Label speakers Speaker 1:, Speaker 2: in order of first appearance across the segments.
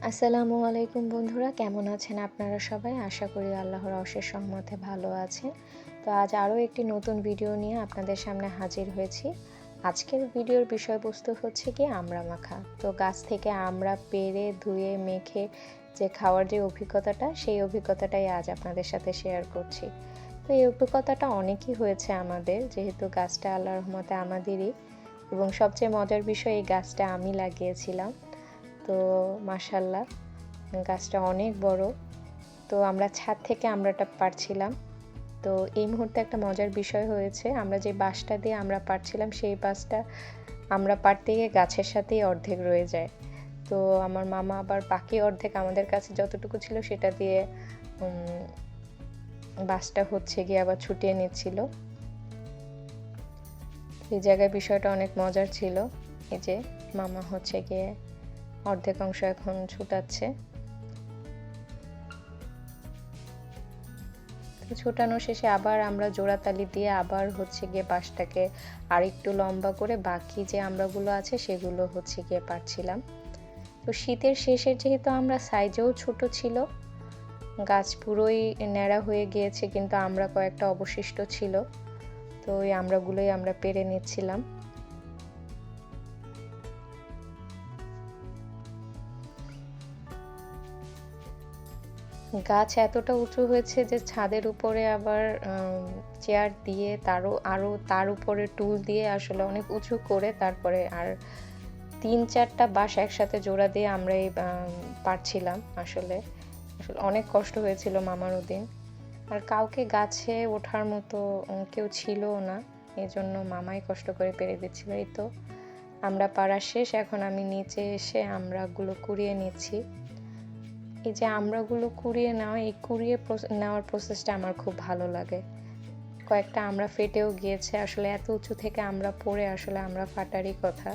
Speaker 1: আসসালামু আলাইকুম বন্ধুরা, কেমন আছেন আপনারা সবাই? আশা করি আল্লাহর অশেষ রহমতে ভালো আছেন। তো আজ আরও একটি নতুন ভিডিও নিয়ে আপনাদের সামনে হাজির হয়েছি। আজকের ভিডিওর বিষয়বস্তু হচ্ছে কি আমড়া মাখা। তো গাছ থেকে আমড়া পেড়ে ধুয়ে মেখে যে খাওয়ার যে অভিজ্ঞতাটা, সেই অভিজ্ঞতাটাই আজ আপনাদের সাথে শেয়ার করছি। তো এই অভিজ্ঞতাটা অনেকই হয়েছে আমাদের, যেহেতু গাছটা আল্লাহর রহমতে আমাদেরই, এবং সবচেয়ে মজার বিষয় এই গাছটা আমি লাগিয়েছিলাম। তো মাশাআল্লাহ গাছটা অনেক বড়। তো আমরা ছাদ থেকে আমড়াটা পাড়ছিলাম। তো এই মুহূর্তে একটা মজার বিষয় হয়েছে, আমরা যে বাঁশটা দিয়ে আমরা পাড়ছিলাম সেই বাঁশটা আমরা পাড়তে গিয়ে গাছের সাথেই অর্ধেক রয়ে যায়। তো আমার মামা আবার বাকি অর্ধেক আমাদের কাছে যতটুকু ছিল সেটা দিয়ে বাঁশটা হচ্ছে গিয়ে আবার ছুটিয়ে নিচ্ছিল। এই জায়গায় বিষয়টা অনেক মজার ছিল। এই যে মামা হচ্ছে গিয়ে অর্ধেক অংশ এখন ছুটাচ্ছে। ছোটানো শেষে আবার আমরা জোড়াতালি দিয়ে আবার হচ্ছে গিয়ে বাঁশটাকে আরেকটু লম্বা করে বাকি যে আমড়াগুলো আছে সেগুলো হচ্ছে গিয়ে পাড়ছিলাম। তো শীতের শেষের যেহেতু আমরা সাইজেও ছোট ছিল, গাছ পুরোই ন্যাড়া হয়ে গিয়েছে, কিন্তু আমরা কয়েকটা অবশিষ্ট ছিল। তো ওই আমড়াগুলোই আমরা পেড়ে নিচ্ছিলাম। গাছ এতটা উঁচু হয়েছে যে ছাদের উপরে আবার চেয়ার দিয়ে তার উপরে টুল দিয়ে আসলে অনেক উঁচু করে তারপরে আর ৩-৪টা বাঁশ একসাথে জোড়া দিয়ে আমরা এই পারছিলাম। আসলে অনেক কষ্ট হয়েছিল মামার ওদিন। আর কাউকে গাছে ওঠার মতো কেউ ছিলও না, এজন্য মামাই কষ্ট করে পেরে দিচ্ছিল। এই তো আমরা পাড়া শেষ, এখন আমি নিচে এসে আমড়াগুলো কুড়িয়ে নিচ্ছি। এই যে আমড়াগুলো কুড়িয়ে নেওয়া, এই কুড়িয়ে নেওয়ার প্রসেসটা আমার খুব ভালো লাগে। কয়েকটা আমড়া ফেটেও গিয়েছে, আসলে এত উঁচু থেকে আমড়া পড়ে আসলে আমড়া ফাটারই কথা।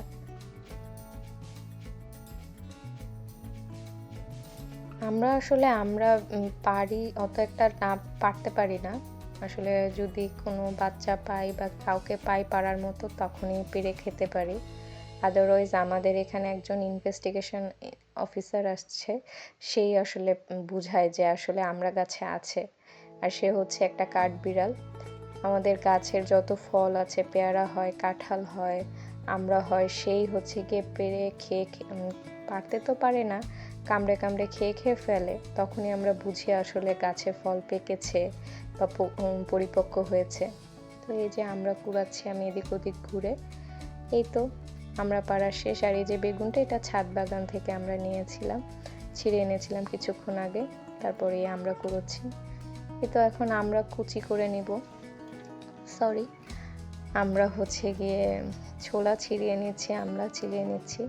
Speaker 1: আমরা পারি অত একটা না, পারতে পারি না আসলে। যদি কোনো বাচ্চা পাই বা কাউকে পাই পারার মতো তখনই পেরে খেতে পারি। আদারওয়াইজ আমাদের এখানে একজন ইনভেস্টিগেশন অফিসার আসছে, সেই আসলে বুঝায় যে আসলে আমড়া গাছে আছে। আর সে হচ্ছে একটা কাঠবিড়াল। আমাদের গাছের যত ফল আছে, পেয়ারা হয়, কাঁঠাল হয়, আমড়া হয়, সেই হচ্ছে গিয়ে পেরে খেয়ে পারতে তো পারে না, কামড়ে কামড়ে খেয়ে খেয়ে ফেলে। তখনই আমরা বুঝি আসলে গাছে ফল পেকেছে বা পরিপক্ক হয়েছে। তো এই যে আমরা কুড়াচ্ছি আমি এদিক ওদিক ঘুরে। এই তো আমরা পাড়া শেষ। আর এই যে বেগুনটা, এটা ছাদ বাগান থেকে আমরা নিয়েছিলাম, ছিঁড়ে এনেছিলাম কিছুক্ষণ আগে। তারপরে আমরা কুড়োচ্ছি। এই তো এখন আমরা কুচি করে নিব, সরি আমরা হচ্ছে গিয়ে ছোলা ছিঁড়িয়ে নিচ্ছি, আমরা ছিঁড়িয়ে নিচ্ছি।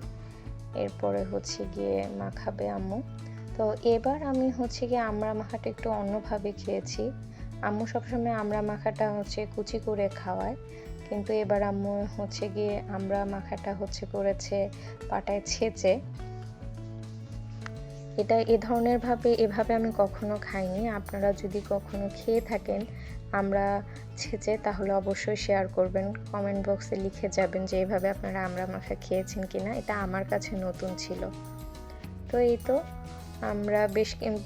Speaker 1: এরপরে হচ্ছে গিয়ে মাখাবে আম্মু। তো এবার আমি হচ্ছে গিয়ে আমড়া মাখাটা একটু অন্যভাবে খেয়েছি। আম্মু সবসময় আমড়া মাখাটা হচ্ছে কুচি করে খাওয়ায়, কিন্তু এবার আম্মু হচ্ছে গিয়ে আমড়া মাখাটা হচ্ছে করেছে পাটায় ছেঁচে। এটা এভাবে আমি কখনো খাইনি। আপনারা যদি কখনো খেয়ে থাকেন আমড়া ছেঁচে, তাহলে অবশ্যই শেয়ার করবেন, কমেন্ট বক্সে লিখে যাবেন যে এইভাবে আপনারা আমড়া মাখা খেয়েছেন কিনা। এটা আমার কাছে নতুন ছিল। তো এই তো আমরা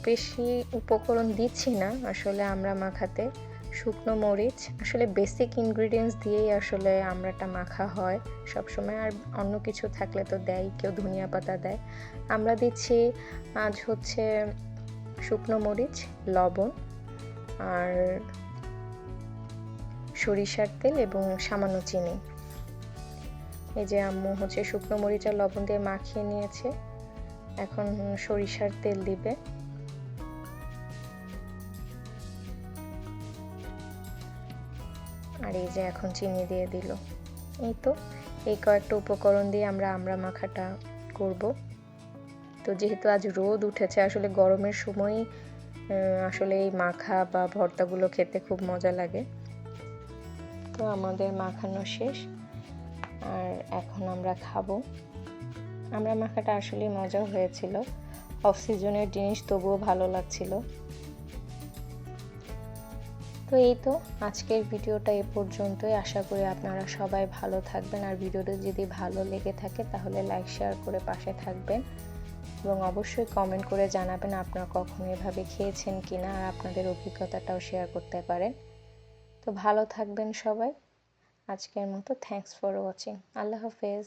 Speaker 1: বেশি উপকরণ দিচ্ছি না আসলে আমড়া মাখাতে। শুকনো মরিচ, আসলে বেসিক ইনগ্রিডিয়েন্টস দিয়েই আসলে আমড়াটা মাখা হয় সবসময়। আর অন্য কিছু থাকলে তো দেয়, কেউ ধনিয়া পাতা দেয়। আমরা দিচ্ছি আজ হচ্ছে শুকনো মরিচ, লবণ আর সরিষার তেল এবং সামান্য চিনি। এই যে আম্মু হচ্ছে শুকনো মরিচ আর লবণ দিয়ে মাখিয়ে নিয়েছে, এখন সরিষার তেল দিবে। আর এই যে এখন চিনি দিয়ে দিল। এই তো এই কয়েকটা উপকরণ দিয়ে আমরা আমড়া মাখাটা করব। তো যেহেতু আজ রোদ উঠেছে, আসলে গরমের সময় আসলে এই মাখা বা ভর্তাগুলো খেতে খুব মজা লাগে। তো আমাদের মাখানো শেষ, আর এখন আমরা খাবো। আমড়া মাখাটা আসলে মজা হয়েছিল, অফ সিজনের জিনিস, তবুও ভালো লাগছিল। তো এই তো আজকের ভিডিওটা এ পর্যন্তই। আশা করি আপনারা সবাই ভালো থাকবেন। আর ভিডিওটা যদি ভালো লেগে থাকে তাহলে লাইক শেয়ার করে পাশে থাকবেন। এবং অবশ্যই কমেন্ট করে জানাবেন আপনারা কখনো এভাবে খেয়েছেন কিনা, আর আপনাদের অভিজ্ঞতাটাও শেয়ার করতে পারেন। তো ভালো থাকবেন সবাই। আজকের মতো থ্যাঙ্কস ফর ওয়াচিং। আল্লাহ হাফেজ।